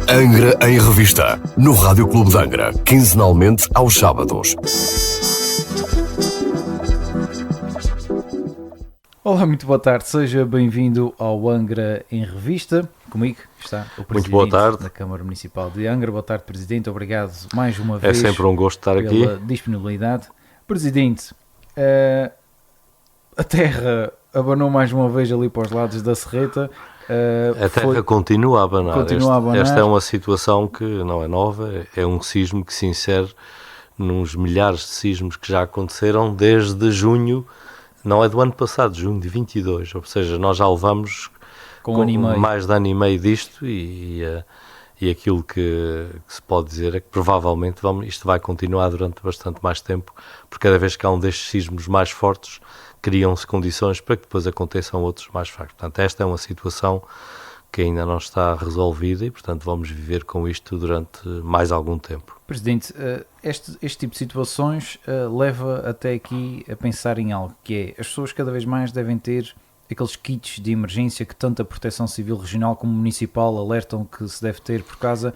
Angra em Revista, no Rádio Clube de Angra, quinzenalmente aos sábados. Olá, muito boa tarde, seja bem-vindo ao Angra em Revista. Comigo está o Presidente da Câmara Municipal de Angra. Boa tarde, Presidente, obrigado mais uma vez. É sempre um gosto estar aqui. Pela disponibilidade. Presidente, a terra abanou mais uma vez ali para os lados da Serreta. A terra continua a abanar. Esta é uma situação que não é nova, é um sismo que se insere nos milhares de sismos que já aconteceram desde junho, não é do ano passado, junho de 22, ou seja, nós já levamos com mais de ano e meio disto e aquilo que se pode dizer é que provavelmente isto vai continuar durante bastante mais tempo, porque cada vez que há um destes sismos mais fortes, criam-se condições para que depois aconteçam outros mais fracos. Portanto, esta é uma situação que ainda não está resolvida e, portanto, vamos viver com isto durante mais algum tempo. Presidente, este tipo de situações leva até aqui a pensar em algo, que é, as pessoas cada vez mais devem ter aqueles kits de emergência que tanto a Proteção Civil Regional como Municipal alertam que se deve ter por causa...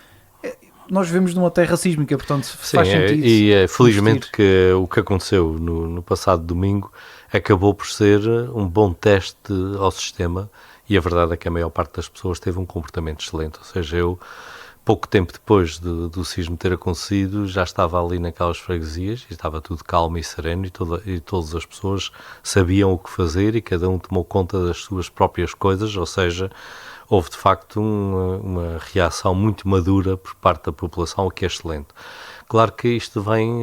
Nós vivemos numa terra sísmica, portanto faz sentido. E felizmente que o que aconteceu no passado domingo acabou por ser um bom teste ao sistema e a verdade é que a maior parte das pessoas teve um comportamento excelente, ou seja, eu pouco tempo depois do sismo ter acontecido já estava ali naquelas freguesias e estava tudo calmo e sereno e todas as pessoas sabiam o que fazer e cada um tomou conta das suas próprias coisas, ou seja, houve de facto uma reação muito madura por parte da população, o que é excelente. Claro que isto vem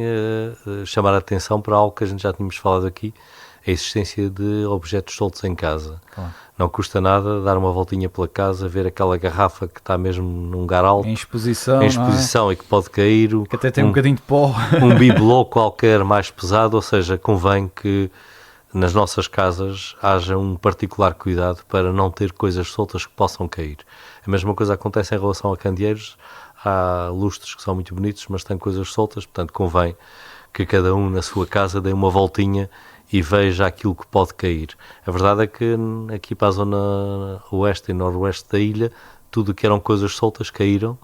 chamar a atenção para algo que a gente já tínhamos falado aqui, a existência de objetos soltos em casa. Claro. Não custa nada dar uma voltinha pela casa, ver aquela garrafa que está mesmo num lugar alto, em exposição e que pode cair, que até tem um bocadinho de pó, um bibelô qualquer mais pesado, ou seja, convém que nas nossas casas haja um particular cuidado para não ter coisas soltas que possam cair. A mesma coisa acontece em relação a candeeiros, há lustres que são muito bonitos, mas têm coisas soltas, portanto convém que cada um na sua casa dê uma voltinha e veja aquilo que pode cair. A verdade é que aqui para a zona oeste e noroeste da ilha, tudo que eram coisas soltas caíram,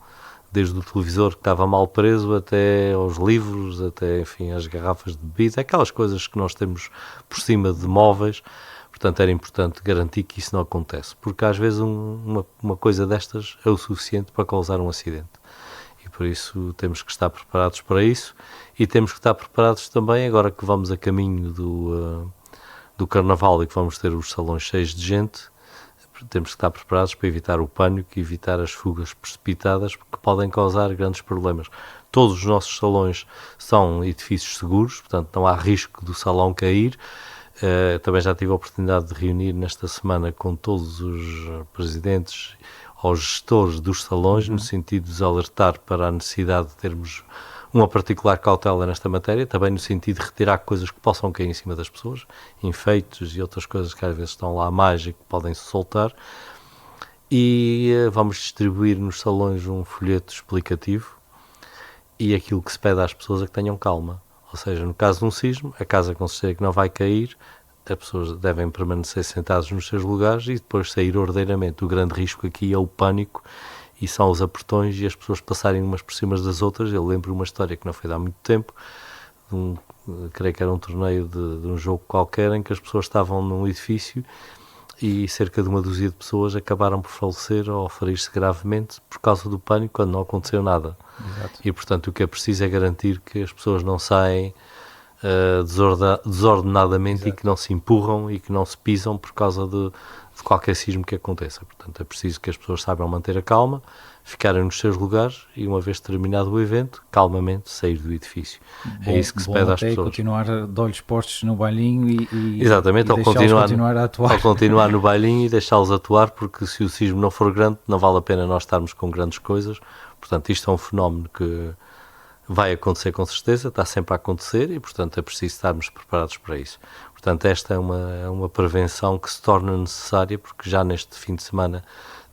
desde o televisor que estava mal preso até aos livros, até, enfim, as garrafas de bebida, aquelas coisas que nós temos por cima de móveis. Portanto, era importante garantir que isso não acontece, porque às vezes uma coisa destas é o suficiente para causar um acidente. E por isso temos que estar preparados para isso e temos que estar preparados também, agora que vamos a caminho do Carnaval e que vamos ter os salões cheios de gente, temos que estar preparados para evitar o pânico e evitar as fugas precipitadas que podem causar grandes problemas. Todos os nossos salões são edifícios seguros, portanto não há risco do salão cair. Também já tive a oportunidade de reunir nesta semana com todos os presidentes ou gestores dos salões, no sentido de os alertar para a necessidade de termos uma particular cautela nesta matéria, também no sentido de retirar coisas que possam cair em cima das pessoas, enfeites e outras coisas que às vezes estão lá à margem e que podem se soltar. E vamos distribuir nos salões um folheto explicativo e aquilo que se pede às pessoas é que tenham calma. Ou seja, no caso de um sismo, a casa com certeza que não vai cair, as pessoas devem permanecer sentadas nos seus lugares e depois sair ordeiramente. O grande risco aqui é o pânico e são os apertões e as pessoas passarem umas por cima das outras. Eu lembro uma história que não foi de há muito tempo, creio que era um torneio de um jogo qualquer, em que as pessoas estavam num edifício e cerca de uma dúzia de pessoas acabaram por falecer ou ferir-se gravemente por causa do pânico, quando não aconteceu nada. Exato. E, portanto, o que é preciso é garantir que as pessoas não saem desordenadamente. Exato. E que não se empurram e que não se pisam por causa de qualquer sismo que aconteça. Portanto, é preciso que as pessoas saibam manter a calma, ficarem nos seus lugares e, uma vez terminado o evento, calmamente sair do edifício. É isso que se pede às pessoas. Continuar de olhos postos no bailinho exatamente, e continuar a atuar. Ao continuar no bailinho e deixá-los atuar, porque se o sismo não for grande, não vale a pena nós estarmos com grandes coisas. Portanto, isto é um fenómeno que vai acontecer com certeza, está sempre a acontecer e, portanto, é preciso estarmos preparados para isso. Portanto, esta é uma prevenção que se torna necessária, porque já neste fim de semana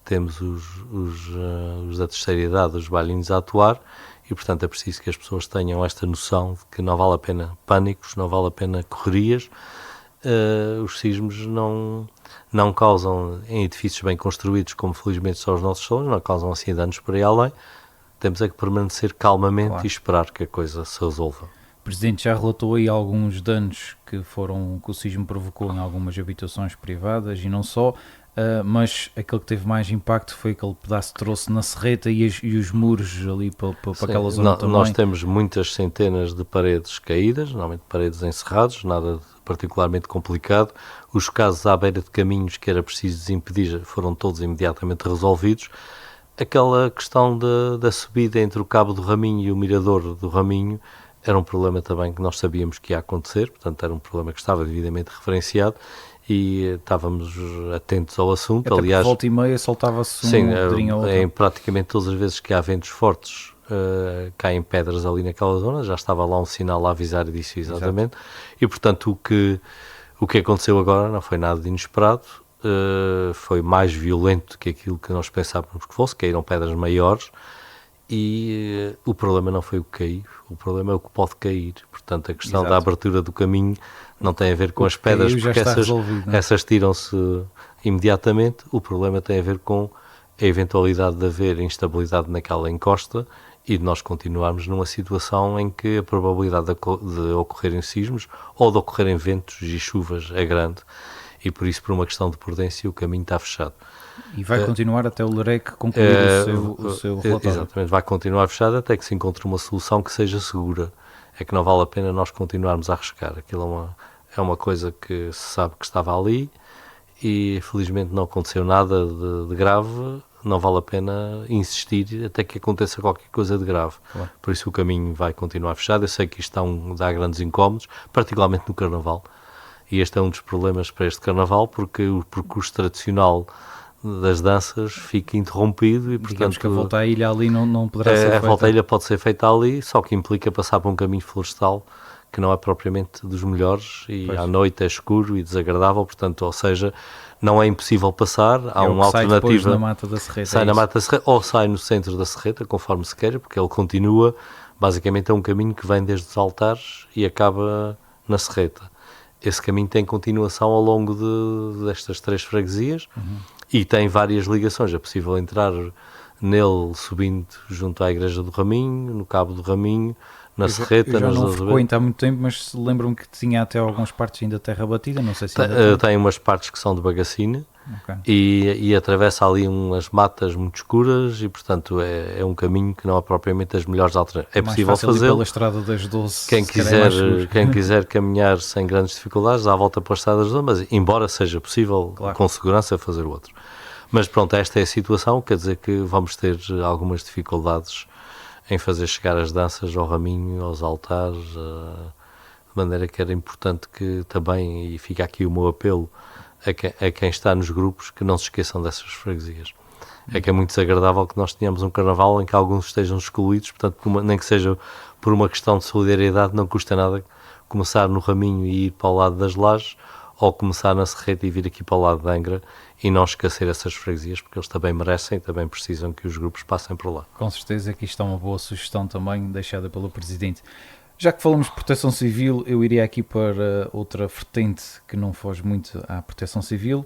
temos os da terceira idade, os bailinhos a atuar, e, portanto, é preciso que as pessoas tenham esta noção de que não vale a pena pânicos, não vale a pena correrias, os sismos não causam, em edifícios bem construídos, como felizmente são os nossos salões, não causam assim danos por aí além. Temos é que permanecer calmamente e esperar que a coisa se resolva. O Presidente já relatou aí alguns danos que o sismo provocou em algumas habitações privadas e não só, mas aquele que teve mais impacto foi aquele pedaço que trouxe na serreta e os muros ali para aquela zona também. Nós temos muitas centenas de paredes caídas, normalmente paredes encerradas, nada de particularmente complicado. Os casos à beira de caminhos que era preciso desimpedir foram todos imediatamente resolvidos. Aquela questão da subida entre o Cabo do Raminho e o Mirador do Raminho era um problema também que nós sabíamos que ia acontecer, portanto era um problema que estava devidamente referenciado e estávamos atentos ao assunto. Até aliás, volta e meia soltava-se pedrinho ou outro. Em praticamente todas as vezes que há ventos fortes caem pedras ali naquela zona, já estava lá um sinal a avisar disso exatamente. Exato. E portanto o que aconteceu agora não foi nada de inesperado, foi mais violento que aquilo que nós pensávamos que fosse, caíram pedras maiores. E o problema não foi o que caiu, o problema é o que pode cair. Portanto, a questão da abertura do caminho não tem a ver com as pedras, porque essas tiram-se imediatamente. O problema tem a ver com a eventualidade de haver instabilidade naquela encosta e de nós continuarmos numa situação em que a probabilidade de ocorrerem sismos ou de ocorrerem ventos e chuvas é grande. E por isso, por uma questão de prudência, o caminho está fechado. E vai continuar até o LREC concluir o seu relatório. Exatamente, vai continuar fechado até que se encontre uma solução que seja segura. É que não vale a pena nós continuarmos a arriscar. Aquilo é uma coisa que se sabe que estava ali e felizmente não aconteceu nada de grave. Não vale a pena insistir até que aconteça qualquer coisa de grave. Claro. Por isso o caminho vai continuar fechado. Eu sei que isto dá grandes incómodos, particularmente no Carnaval. E este é um dos problemas para este Carnaval, porque o percurso tradicional das danças fica interrompido e, portanto... Digamos que a volta à ilha ali não poderá ser feita. A volta à ilha pode ser feita ali, só que implica passar por um caminho florestal que não é propriamente dos melhores e à noite é escuro e desagradável, portanto, ou seja, não é impossível passar, há uma alternativa... Sai na Mata da Serreta. Sai na Mata da Serreta ou sai no centro da Serreta, conforme se queira, porque ele continua, basicamente é um caminho que vem desde os altares e acaba na Serreta. Esse caminho tem continuação ao longo destas 3 freguesias e tem várias ligações. É possível entrar nele subindo junto à Igreja do Raminho, no Cabo do Raminho, na Serreta. Eu já não frequento há muito tempo, mas lembro-me que tinha até algumas partes ainda terra batida, não sei se ainda tem umas partes que são de bagacina. Okay. E atravessa ali umas matas muito escuras e, portanto, é um caminho que não é propriamente das melhores alternativas. É possível fazê-lo. Pela Estrada das 12, quem quiser caminhar sem grandes dificuldades, dá a volta para a Estrada das 12, mas embora seja possível, claro, com segurança, fazer o outro. Mas pronto, esta é a situação, quer dizer que vamos ter algumas dificuldades em fazer chegar as danças ao Raminho, aos altares, de maneira que era importante que também, e fica aqui o meu apelo, a quem está nos grupos, que não se esqueçam dessas freguesias. É que é muito desagradável que nós tenhamos um Carnaval em que alguns estejam excluídos, portanto, nem que seja por uma questão de solidariedade, não custa nada começar no Raminho e ir para o lado das Lajes, ou começar na Serreta e vir aqui para o lado de Angra, e não esquecer essas freguesias, porque eles também merecem e também precisam que os grupos passem por lá. Com certeza que isto é uma boa sugestão também, deixada pelo Presidente. Já que falamos de proteção civil, eu iria aqui para outra vertente que não foge muito à proteção civil.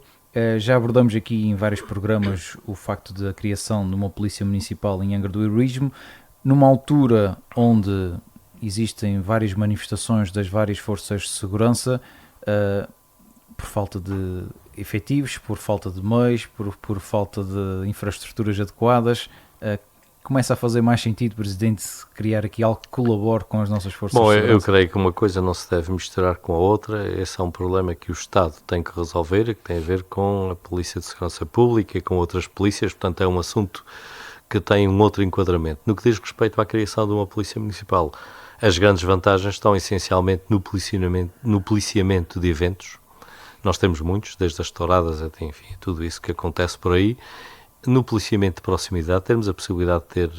Já abordamos aqui em vários programas o facto da criação de uma polícia municipal em Angra do Heroísmo, numa altura onde existem várias manifestações das várias forças de segurança, por falta de efetivos, por falta de meios, por falta de infraestruturas adequadas. Começa a fazer mais sentido, Presidente, criar aqui algo que colabore com as nossas forças de segurança? Eu creio que uma coisa não se deve misturar com a outra. Esse é um problema que o Estado tem que resolver e que tem a ver com a Polícia de Segurança Pública e com outras polícias, portanto é um assunto que tem um outro enquadramento. No que diz respeito à criação de uma Polícia Municipal, as grandes vantagens estão essencialmente no policiamento de eventos. Nós temos muitos, desde as touradas até, enfim, tudo isso que acontece por aí. No policiamento de proximidade, temos a possibilidade de ter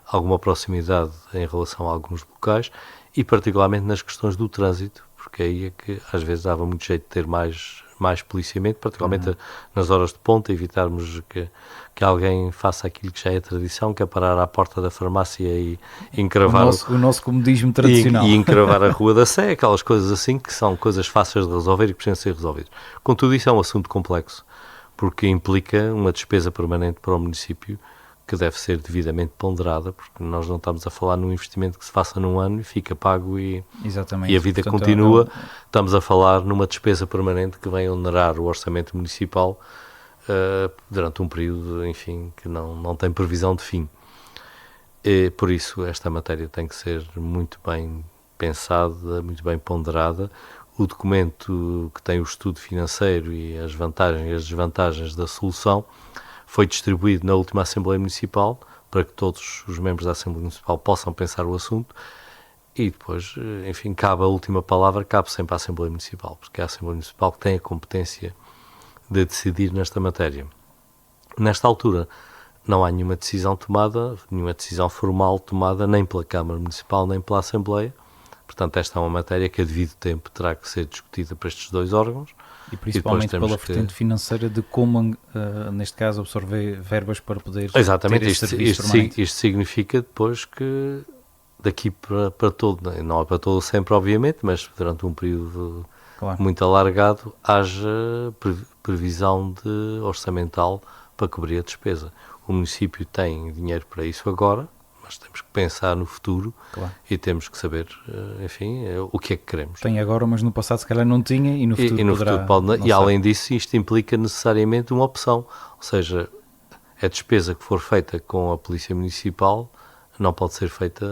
alguma proximidade em relação a alguns locais e particularmente nas questões do trânsito, porque aí é que às vezes dava muito jeito de ter mais mais policiamento, particularmente nas horas de ponta, evitarmos que alguém faça aquilo que já é tradição, que é parar à porta da farmácia e encravar o nosso comodismo tradicional. e encravar a Rua da Sé, aquelas coisas assim que são coisas fáceis de resolver e que precisam ser resolvidas. Contudo, isso é um assunto complexo, porque implica uma despesa permanente para o município que deve ser devidamente ponderada, porque nós não estamos a falar num investimento que se faça num ano e fica pago e a vida continua. Estamos a falar numa despesa permanente que vem onerar o orçamento municipal durante um período, enfim, que não tem previsão de fim. E, por isso, esta matéria tem que ser muito bem pensada, muito bem ponderada. O documento que tem o estudo financeiro e as vantagens e as desvantagens da solução foi distribuído na última Assembleia Municipal para que todos os membros da Assembleia Municipal possam pensar o assunto e depois, enfim, cabe a última palavra, cabe sempre à Assembleia Municipal, porque é a Assembleia Municipal que tem a competência de decidir nesta matéria. Nesta altura, não há nenhuma decisão tomada, nenhuma decisão formal tomada, nem pela Câmara Municipal, nem pela Assembleia. Portanto, esta é uma matéria que a devido tempo terá que ser discutida para estes dois órgãos. E principalmente pela vertente financeira de como, neste caso, absorver verbas para poder exatamente, ter este serviço permanente. Isto significa depois que daqui para todo, não é para todo sempre, obviamente, mas durante um período muito alargado, haja previsão orçamental para cobrir a despesa. O município tem dinheiro para isso agora, mas temos que pensar no futuro e temos que saber, enfim, o que é que queremos. Tem agora, mas no passado se calhar não tinha e no futuro pode. E além disso, isto implica necessariamente uma opção, ou seja, a despesa que for feita com a Polícia Municipal não pode ser feita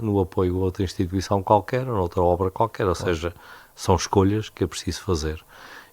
no apoio a outra instituição qualquer ou noutra obra qualquer, ou seja, são escolhas que é preciso fazer.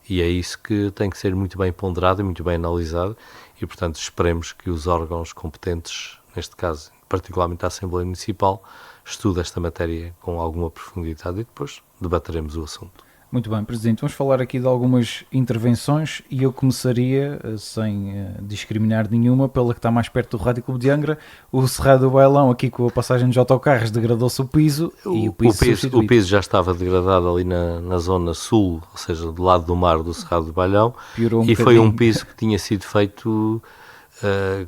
E é isso que tem que ser muito bem ponderado e muito bem analisado e, portanto, esperemos que os órgãos competentes, neste caso, particularmente a Assembleia Municipal, estude esta matéria com alguma profundidade e depois debateremos o assunto. Muito bem, Presidente, vamos falar aqui de algumas intervenções e eu começaria, sem discriminar nenhuma, pela que está mais perto do Rádio Clube de Angra, o Cerrado do Bailão, aqui com a passagem dos autocarros, degradou-se o piso e o piso já estava degradado ali na zona sul, ou seja, do lado do mar do Cerrado do Bailão, e foi um piso que tinha sido feito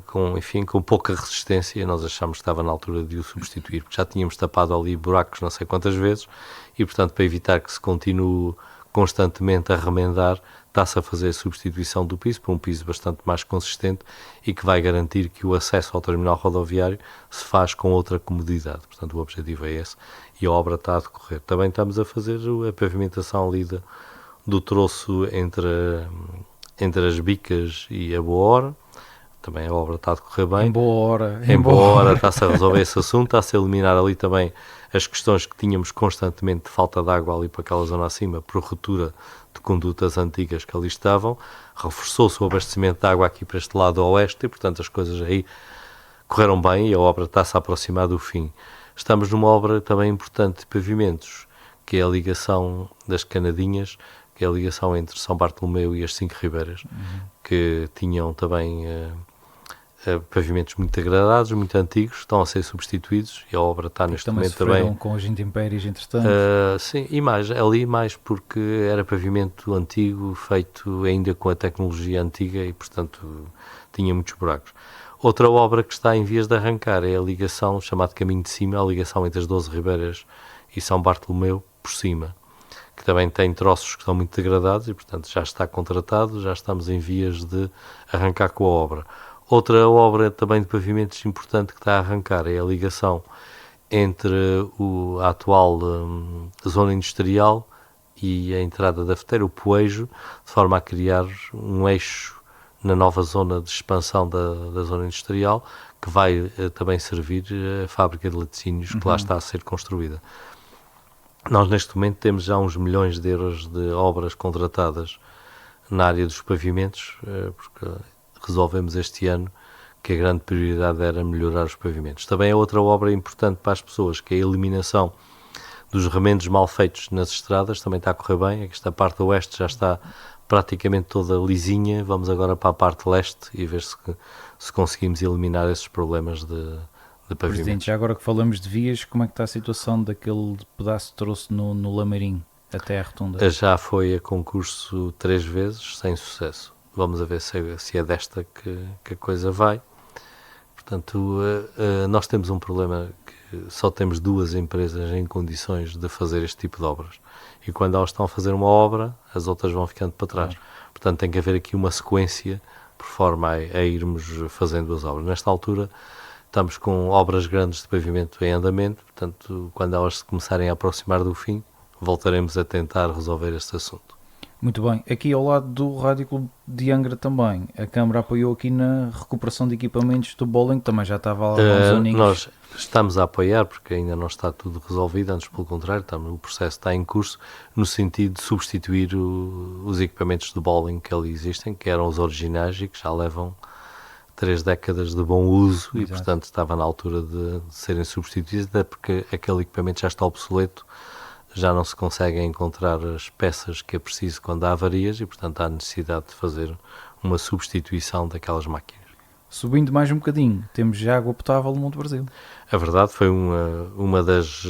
com pouca resistência. Nós achámos que estava na altura de o substituir, porque já tínhamos tapado ali buracos não sei quantas vezes e, portanto, para evitar que se continue constantemente a remendar, está-se a fazer a substituição do piso para um piso bastante mais consistente e que vai garantir que o acesso ao terminal rodoviário se faz com outra comodidade. Portanto, o objetivo é esse e a obra está a decorrer. Também estamos a fazer a pavimentação ali do troço entre as Bicas e a Boa Hora. Também a obra está a decorrer bem. Em boa hora está-se a resolver esse assunto, está-se a eliminar ali também as questões que tínhamos constantemente de falta de água ali para aquela zona acima, por ruptura de condutas antigas que ali estavam. Reforçou-se o abastecimento de água aqui para este lado oeste e, portanto, as coisas aí correram bem e a obra está-se a aproximar do fim. Estamos numa obra também importante de pavimentos, que é a ligação das Canadinhas, que é a ligação entre São Bartolomeu e as Cinco Ribeiras, que tinham também pavimentos muito degradados, muito antigos, estão a ser substituídos e a obra está neste momento também com os intempéries, entretanto. Sim, e mais porque era pavimento antigo, feito ainda com a tecnologia antiga e, portanto, tinha muitos buracos. Outra obra que está em vias de arrancar é a ligação, chamada Caminho de Cima, a ligação entre as 12 Ribeiras e São Bartolomeu, por cima, que também tem troços que estão muito degradados e, portanto, já está contratado, já estamos em vias de arrancar com a obra. Outra obra também de pavimentos importante que está a arrancar é a ligação entre a atual zona industrial e a entrada da Feteira, o Poejo, de forma a criar um eixo na nova zona de expansão da zona industrial, que vai também servir a fábrica de laticínios que lá está a ser construída. Nós neste momento temos já uns milhões de euros de obras contratadas na área dos pavimentos, porque resolvemos este ano que a grande prioridade era melhorar os pavimentos. Também é outra obra importante para as pessoas, que é a eliminação dos remendos mal feitos nas estradas, também está a correr bem. Esta parte oeste já está praticamente toda lisinha, vamos agora para a parte leste e ver se conseguimos eliminar esses problemas de pavimento. Presidente, já agora que falamos de vias, como é que está a situação daquele pedaço de troço no Lameirinho? até à rotunda? Já foi a concurso 3 vezes, sem sucesso. Vamos a ver se é desta que a coisa vai. Portanto, nós temos um problema que só temos 2 empresas em condições de fazer este tipo de obras. E quando elas estão a fazer uma obra, as outras vão ficando para trás. Portanto, tem que haver aqui uma sequência por forma a irmos fazendo as obras. Nesta altura, estamos com obras grandes de pavimento em andamento. Portanto, quando elas se começarem a aproximar do fim, voltaremos a tentar resolver este assunto. Muito bem. Aqui ao lado do Rádio Clube de Angra também, a Câmara apoiou aqui na recuperação de equipamentos do bowling, também já estava há alguns aninhos. Nós estamos a apoiar, porque ainda não está tudo resolvido, antes pelo contrário, o processo está em curso, no sentido de substituir os equipamentos de bowling que ali existem, que eram os originais e que já levam 3 décadas de bom uso. Exato. E, portanto, estava na altura de serem substituídos, até porque aquele equipamento já está obsoleto, já não se conseguem encontrar as peças que é preciso quando há avarias e, portanto, há necessidade de fazer uma substituição daquelas máquinas. Subindo mais um bocadinho, temos já água potável no Monte Brasil. A verdade, foi uma das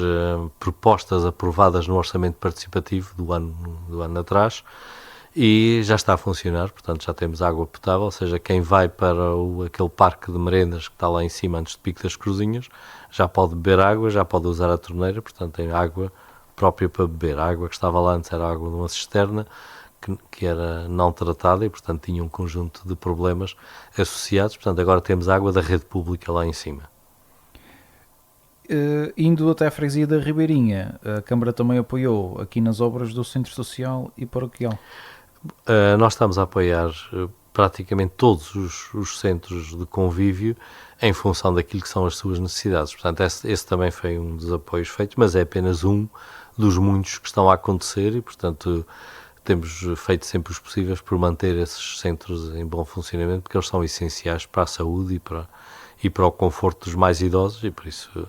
propostas aprovadas no Orçamento Participativo do ano atrás e já está a funcionar, portanto já temos água potável, ou seja, quem vai para aquele parque de merendas que está lá em cima antes de Pico das Cruzinhas já pode beber água, já pode usar a torneira, portanto tem água própria para beber. A água que estava lá antes era água de uma cisterna que era não tratada e, portanto, tinha um conjunto de problemas associados. Portanto, agora temos água da rede pública lá em cima. Indo até a freguesia da Ribeirinha, a Câmara também apoiou aqui nas obras do Centro Social e Paroquial. Nós estamos a apoiar praticamente todos os centros de convívio em função daquilo que são as suas necessidades. Portanto, esse também foi um dos apoios feitos, mas é apenas um dos muitos que estão a acontecer e, portanto, temos feito sempre os possíveis por manter esses centros em bom funcionamento, porque eles são essenciais para a saúde e para o conforto dos mais idosos e, por isso,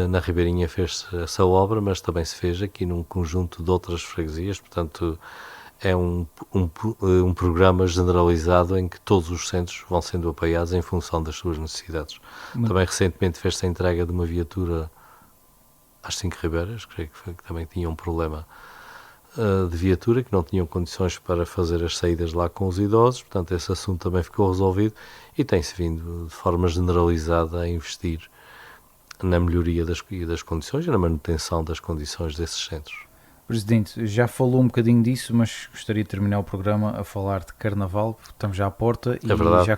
na Ribeirinha fez-se essa obra, mas também se fez aqui num conjunto de outras freguesias, portanto, é um programa generalizado em que todos os centros vão sendo apoiados em função das suas necessidades. Também recentemente fez-se a entrega de uma viatura às 5 Ribeiras, creio que também tinha um problema de viatura, que não tinham condições para fazer as saídas lá com os idosos, portanto esse assunto também ficou resolvido e tem-se vindo de forma generalizada a investir na melhoria das condições e na manutenção das condições desses centros. Presidente, já falou um bocadinho disso, mas gostaria de terminar o programa a falar de Carnaval, porque estamos já à porta e verdade, já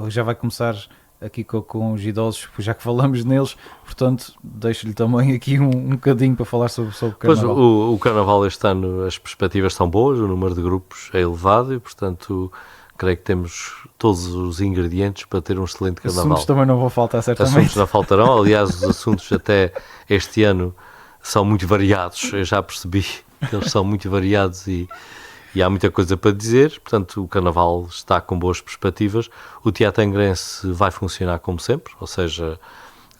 já vai começar aqui com os idosos, já que falamos neles, portanto deixo-lhe também aqui um bocadinho para falar sobre o Carnaval. Pois, o Carnaval este ano, as perspectivas são boas, o número de grupos é elevado e, portanto, creio que temos todos os ingredientes para ter um excelente Carnaval. Assuntos também não vão faltar, certamente. Assuntos não faltarão, aliás, os assuntos até este ano são muito variados, eu já percebi que eles são muito variados e há muita coisa para dizer, portanto o Carnaval está com boas perspectivas. O Teatro Angrense vai funcionar como sempre, ou seja,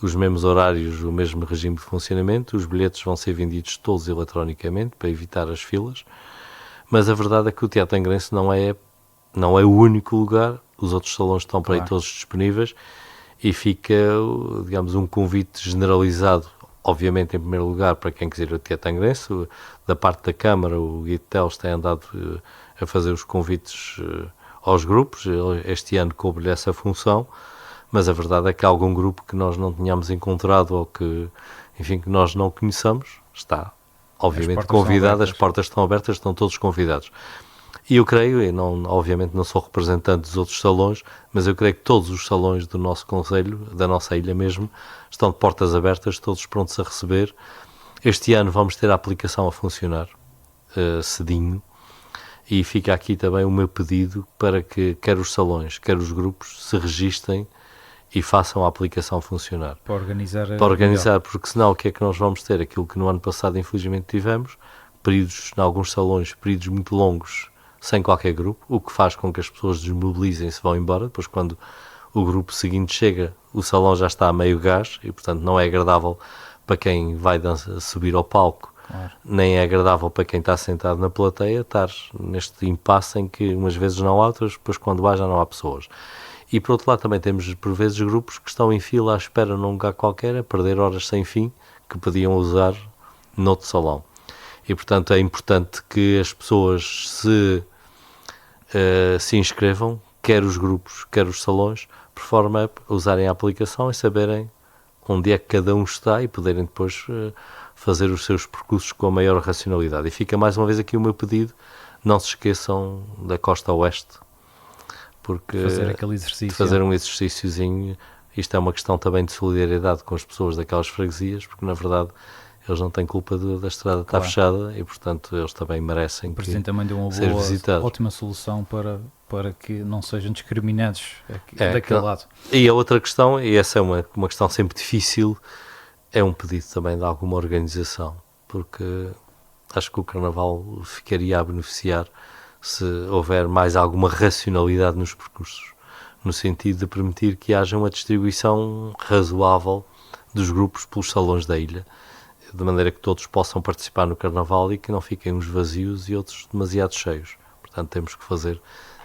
os mesmos horários, o mesmo regime de funcionamento, os bilhetes vão ser vendidos todos eletronicamente para evitar as filas, mas a verdade é que o Teatro Angrense não é o único lugar, os outros salões estão para aí todos disponíveis e fica, digamos, um convite generalizado, obviamente, em primeiro lugar, para quem quiser ir ao Teatro Angrense. Da parte da Câmara, o Guido Teles tem andado a fazer os convites aos grupos. Este ano coube-lhe essa função, mas a verdade é que algum grupo que nós não tínhamos encontrado ou que nós não conheçamos, está, obviamente, convidado. As portas estão abertas, estão todos convidados. E eu creio, obviamente não sou representante dos outros salões, mas eu creio que todos os salões do nosso concelho, da nossa ilha mesmo, estão de portas abertas, todos prontos a receber. Este ano vamos ter a aplicação a funcionar cedinho e fica aqui também o meu pedido para que quer os salões, quer os grupos se registem e façam a aplicação funcionar. Para organizar, porque senão o que é que nós vamos ter? Aquilo que no ano passado infelizmente tivemos, períodos, em alguns salões, períodos muito longos, sem qualquer grupo, o que faz com que as pessoas desmobilizem-se e vão embora. Depois, quando o grupo seguinte chega, o salão já está a meio gás e, portanto, não é agradável para quem vai subir ao palco, nem é agradável para quem está sentado na plateia estar neste impasse em que umas vezes não há, outras, depois quando há já não há pessoas. E, por outro lado, também temos, por vezes, grupos que estão em fila à espera num lugar qualquer, a perder horas sem fim, que podiam usar noutro salão. E, portanto, é importante que as pessoas se inscrevam, quer os grupos, quer os salões, por forma a usarem a aplicação e saberem onde é que cada um está e poderem depois fazer os seus percursos com a maior racionalidade. E fica mais uma vez aqui o meu pedido, não se esqueçam da costa oeste, porque Fazer aquele exercício. fazer um exercíciozinho, isto é uma questão também de solidariedade com as pessoas daquelas freguesias, porque na verdade eles não têm culpa da estrada estar fechada e, portanto, eles também merecem O Presidente também deu uma ser boa, visitados. ótima solução para que não sejam discriminados daquele lado. E a outra questão, e essa é uma questão sempre difícil, é um pedido também de alguma organização, porque acho que o Carnaval ficaria a beneficiar se houver mais alguma racionalidade nos percursos, no sentido de permitir que haja uma distribuição razoável dos grupos pelos salões da ilha, de maneira que todos possam participar no Carnaval e que não fiquem uns vazios e outros demasiado cheios. Portanto, temos que fazer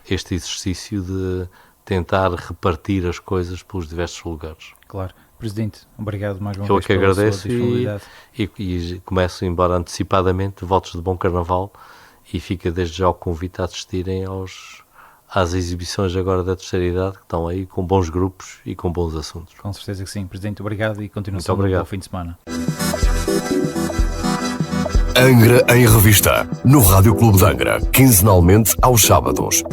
este exercício de tentar repartir as coisas pelos diversos lugares. Claro. Presidente, obrigado mais uma Eu vez que pela agradeço sua disponibilidade. e começo, embora antecipadamente, votos de bom Carnaval, e fica desde já o convite a assistirem às exibições agora da terceira idade, que estão aí com bons grupos e com bons assuntos. Com certeza que sim. Presidente, obrigado e continuação Muito obrigado. do bom fim de semana. Angra em Revista, no Rádio Clube de Angra, quinzenalmente aos sábados.